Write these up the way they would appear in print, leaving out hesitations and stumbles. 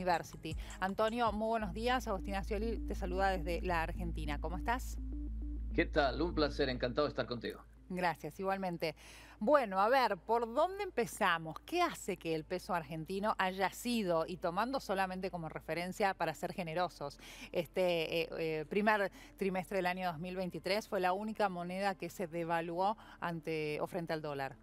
University. Antonio, muy buenos días. Agostina Scioli te saluda desde la Argentina. ¿Cómo estás? ¿Qué tal? Un placer, encantado de estar contigo. Gracias, igualmente. Bueno, a ver, ¿por dónde empezamos? ¿Qué hace que el peso argentino haya sido, y tomando solamente como referencia para ser generosos, primer trimestre del año 2023 fue la única moneda que se devaluó ante o frente al dólar?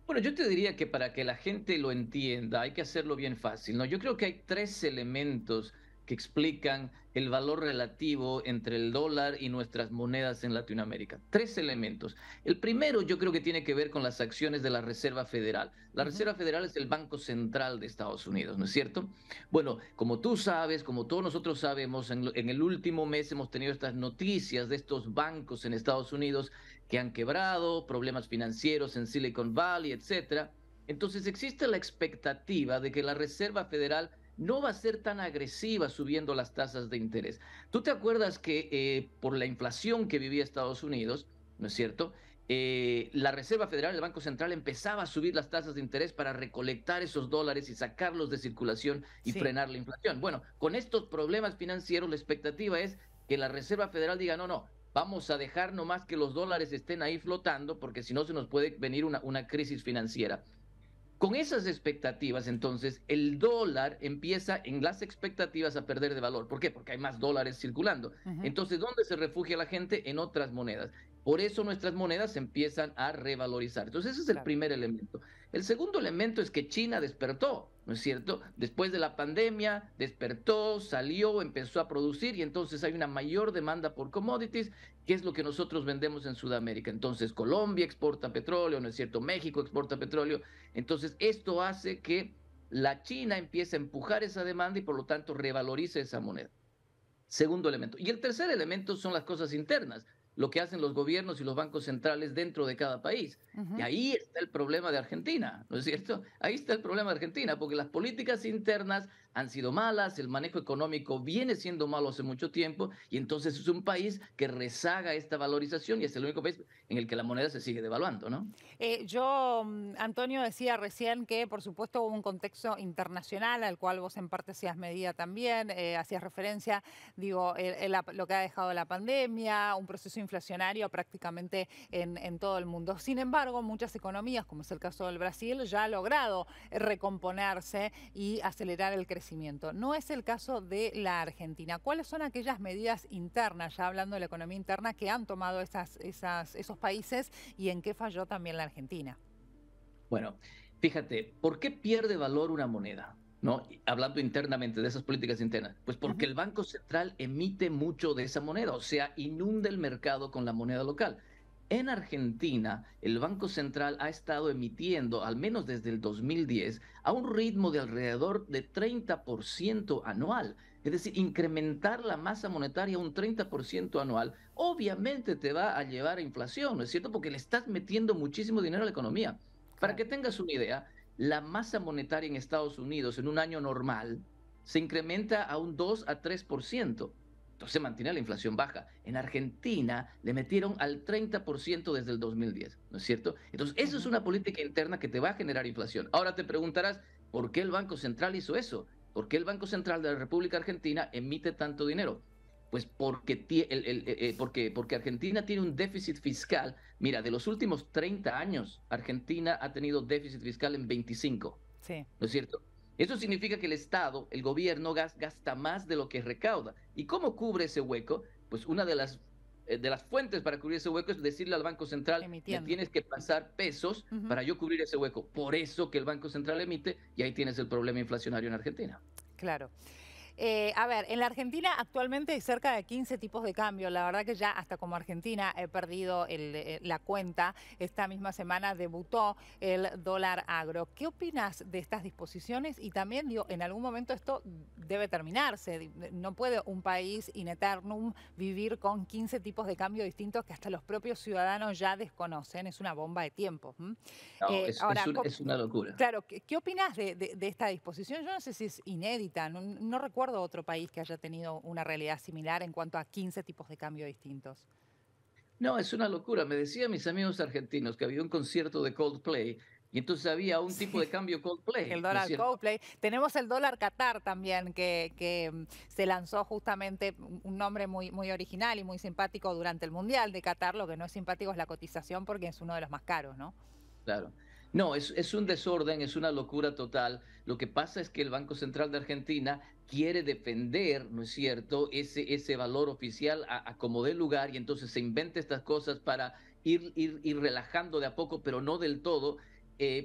Bueno, yo te diría que para que la gente lo entienda hay que hacerlo bien fácil, ¿no? Yo creo que hay tres elementos que explican el valor relativo entre el dólar y nuestras monedas en Latinoamérica. Tres elementos. El primero yo creo que tiene que ver con las acciones de la Reserva Federal. La Ujú. Reserva Federal es el Banco Central de Estados Unidos, ¿no es cierto? Bueno, como tú sabes, como todos nosotros sabemos, en el último mes hemos tenido estas noticias de estos bancos en Estados Unidos que han quebrado, problemas financieros en Silicon Valley, etcétera. Entonces existe la expectativa de que la Reserva Federal no va a ser tan agresiva subiendo las tasas de interés. ¿Tú te acuerdas que por la inflación que vivía Estados Unidos, ¿no es cierto? La Reserva Federal, el Banco Central, empezaba a subir las tasas de interés para recolectar esos dólares y sacarlos de circulación y Sí, frenar la inflación. Bueno, con estos problemas financieros, la expectativa es que la Reserva Federal diga, no, no, vamos a dejar nomás que los dólares estén ahí flotando, porque si no se nos puede venir una crisis financiera. Con esas expectativas, entonces, el dólar empieza en las expectativas a perder de valor. ¿Por qué? Porque hay más dólares circulando. ujú, Entonces, ¿dónde se refugia la gente? En otras monedas. Por eso nuestras monedas empiezan a revalorizar. Entonces, ese es el claro. primer elemento. El segundo elemento es que China despertó, ¿no es cierto? Después de la pandemia, despertó, salió, empezó a producir y entonces hay una mayor demanda por commodities, que es lo que nosotros vendemos en Sudamérica. Entonces, Colombia exporta petróleo, ¿no es cierto? México exporta petróleo. Entonces, esto hace que la China empiece a empujar esa demanda y por lo tanto revalorice esa moneda. Segundo elemento. Y el tercer elemento son las cosas internas, lo que hacen los gobiernos y los bancos centrales dentro de cada país. Y Ujú. ahí está el problema de Argentina, ¿no es cierto? Ahí está el problema de Argentina, porque las políticas internas han sido malas, el manejo económico viene siendo malo hace mucho tiempo, y entonces es un país que rezaga esta valorización y es el único país en el que la moneda se sigue devaluando, ¿no? Antonio decía recién que, por supuesto, hubo un contexto internacional al cual vos en parte hacías medida también, hacías referencia, digo, lo que ha dejado la pandemia, un proceso inflacionario prácticamente en todo el mundo. Sin embargo, muchas economías, como es el caso del Brasil, ya ha logrado recomponerse y acelerar el crecimiento. No es el caso de la Argentina. ¿Cuáles son aquellas medidas internas, ya hablando de la economía interna, que han tomado esos países y en qué falló también la Argentina? Bueno, fíjate, ¿por qué pierde valor una moneda? ¿No? Hablando internamente de esas políticas internas, pues porque Ujú. el Banco Central emite mucho de esa moneda, o sea, inunda el mercado con la moneda local. En Argentina, el Banco Central ha estado emitiendo, al menos desde el 2010, a un ritmo de alrededor de 30% anual. Es decir, incrementar la masa monetaria un 30% anual, obviamente te va a llevar a inflación, ¿no es cierto? Porque le estás metiendo muchísimo dinero a la economía. Para Claro. que tengas una idea, la masa monetaria en Estados Unidos en un año normal se incrementa a un 2 a 3%. Entonces se mantiene la inflación baja. En Argentina le metieron al 30% desde el 2010, ¿no es cierto? Entonces, eso es Ujú. una política interna que te va a generar inflación. Ahora te preguntarás, ¿por qué el Banco Central hizo eso? ¿Por qué el Banco Central de la República Argentina emite tanto dinero? Pues porque Argentina tiene un déficit fiscal. Mira, de los últimos 30 años, Argentina ha tenido déficit fiscal en 25, Sí. ¿no es cierto? Eso significa que el Estado, el gobierno, gasta más de lo que recauda. ¿Y cómo cubre ese hueco? Pues una de las fuentes para cubrir ese hueco es decirle al Banco Central, me Emitiendo. tienes que pasar pesos Ujú. para yo cubrir ese hueco. Por eso que el Banco Central emite y ahí tienes el problema inflacionario en Argentina. Claro. A ver, en la Argentina actualmente hay cerca de 15 tipos de cambio. La verdad que ya hasta como Argentina he perdido la cuenta. Esta misma semana debutó el dólar agro. ¿Qué opinas de estas disposiciones? Y también, digo, en algún momento esto debe terminarse. No puede un país in eternum vivir con 15 tipos de cambio distintos que hasta los propios ciudadanos ya desconocen. Es una bomba de tiempo. ¿M? No, es, es, Ahora, un- es una locura. claro, ¿qué opinas de esta disposición? Yo no sé si es inédita, no recuerdo otro país que haya tenido una realidad similar en cuanto a 15 tipos de cambio distintos. No, es una locura. Me decían mis amigos argentinos que había un concierto de Coldplay Y entonces había un tipo de cambio El Coldplay, ¿no es dólar cierto? Coldplay. Tenemos el dólar Qatar también, que se lanzó justamente un nombre muy original y muy simpático durante el Mundial de Qatar. Lo que no es simpático es la cotización porque es uno de los más caros, ¿no? Claro. No, es un desorden, es una locura total. Lo que pasa es que el Banco Central de Argentina quiere defender, ¿no es cierto?, ese valor oficial a como dé lugar, y entonces se inventa estas cosas para ir relajando de a poco, pero no del todo.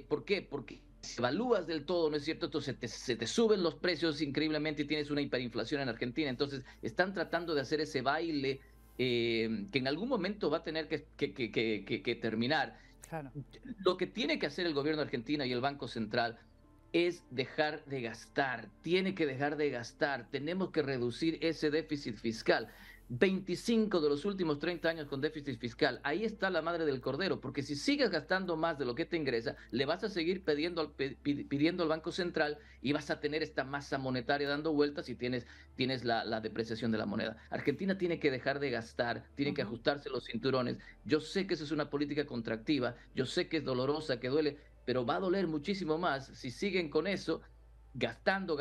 ¿Por qué? Porque si evalúas del todo, ¿no es cierto?, entonces se te suben los precios increíblemente y tienes una hiperinflación en Argentina. Entonces están tratando de hacer ese baile que en algún momento va a tener que terminar. Claro. Lo que tiene que hacer el gobierno de Argentina y el Banco Central es dejar de gastar, tiene que dejar de gastar, tenemos que reducir ese déficit fiscal. 25 de los últimos 30 años con déficit fiscal, ahí está la madre del cordero, porque si sigues gastando más de lo que te ingresa, le vas a seguir pidiendo al Banco Central y vas a tener esta masa monetaria dando vueltas y tienes la depreciación de la moneda. Argentina tiene que dejar de gastar, tiene que Ujú. ajustarse los cinturones. Yo sé que esa es una política contractiva, yo sé que es dolorosa, que duele, pero va a doler muchísimo más si siguen con eso, gastando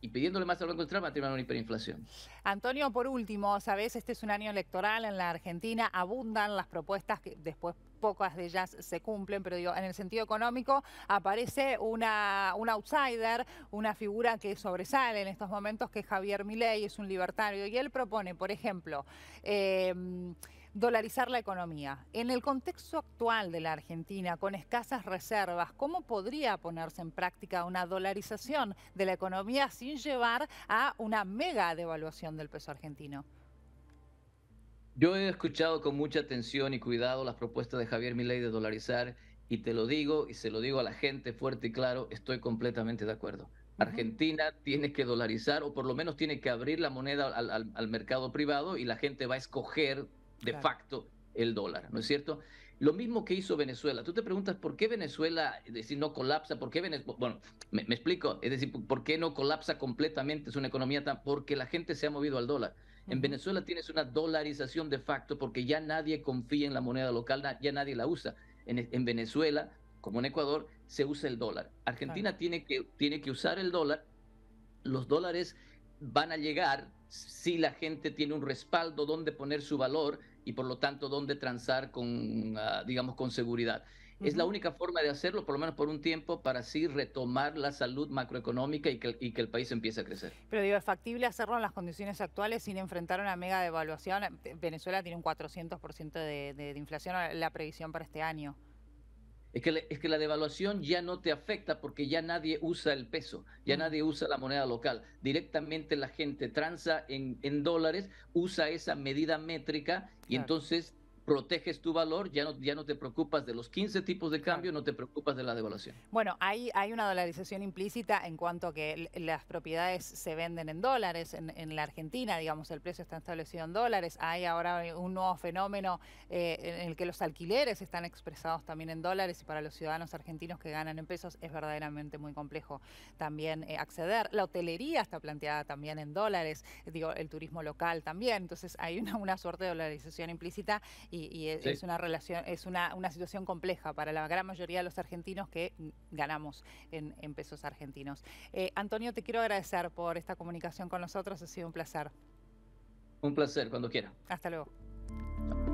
y pidiéndole más al Banco Central, va a tener una hiperinflación. Antonio, por último, sabes, este es un año electoral en la Argentina, abundan las propuestas que después pocas de ellas se cumplen, pero digo, en el sentido económico aparece un outsider, una figura que sobresale en estos momentos, que es Javier Milei, es un libertario, y él propone, por ejemplo, dolarizar la economía. En el contexto actual de la Argentina, con escasas reservas, ¿cómo podría ponerse en práctica una dolarización de la economía sin llevar a una mega devaluación del peso argentino? Yo he escuchado con mucha atención y cuidado las propuestas de Javier Milei de dolarizar, y te lo digo y se lo digo a la gente fuerte y claro, estoy completamente de acuerdo. Ujú. Argentina tiene que dolarizar, o por lo menos tiene que abrir la moneda al mercado privado, y la gente va a escoger de Claro. facto el dólar, ¿no es cierto? Lo mismo que hizo Venezuela. Tú te preguntas por qué Venezuela, es decir, no colapsa, por qué Venezuela, bueno, me explico, es decir, por qué no colapsa completamente, es una economía tan, porque la gente se ha movido al dólar. En Ujú. Venezuela tienes una dolarización de facto porque ya nadie confía en la moneda local, ya nadie la usa. En Venezuela, como en Ecuador, se usa el dólar. Claro. Argentina tiene que usar el dólar. Los dólares van a llegar si la gente tiene un respaldo donde poner su valor y por lo tanto donde transar con, digamos, con seguridad. Es la Ujú. única forma de hacerlo, por lo menos por un tiempo, para así retomar la salud macroeconómica y que el país empiece a crecer. Pero digo, ¿es factible hacerlo en las condiciones actuales sin enfrentar una mega devaluación? Venezuela tiene un 400% de inflación, la previsión para este año. Es que la devaluación ya no te afecta porque ya nadie usa el peso, ya Mm. nadie usa la moneda local. Directamente la gente transa en dólares, usa esa medida métrica y Claro. entonces proteges tu valor, ya no te preocupas de los 15 tipos de Claro. cambio, no te preocupas de la devaluación. Bueno, hay una dolarización implícita en cuanto a que las propiedades se venden en dólares en la Argentina, digamos, el precio está establecido en dólares. Hay ahora un nuevo fenómeno en el que los alquileres están expresados también en dólares, y para los ciudadanos argentinos que ganan en pesos es verdaderamente muy complejo también acceder. La hotelería está planteada también en dólares, digo, el turismo local también. Entonces hay una suerte de dolarización implícita, y es Sí. una relación, es una situación compleja para la gran mayoría de los argentinos que ganamos en pesos argentinos. Antonio, te quiero agradecer por esta comunicación con nosotros, ha sido un placer. Un placer, cuando quiera. Hasta luego. Chao.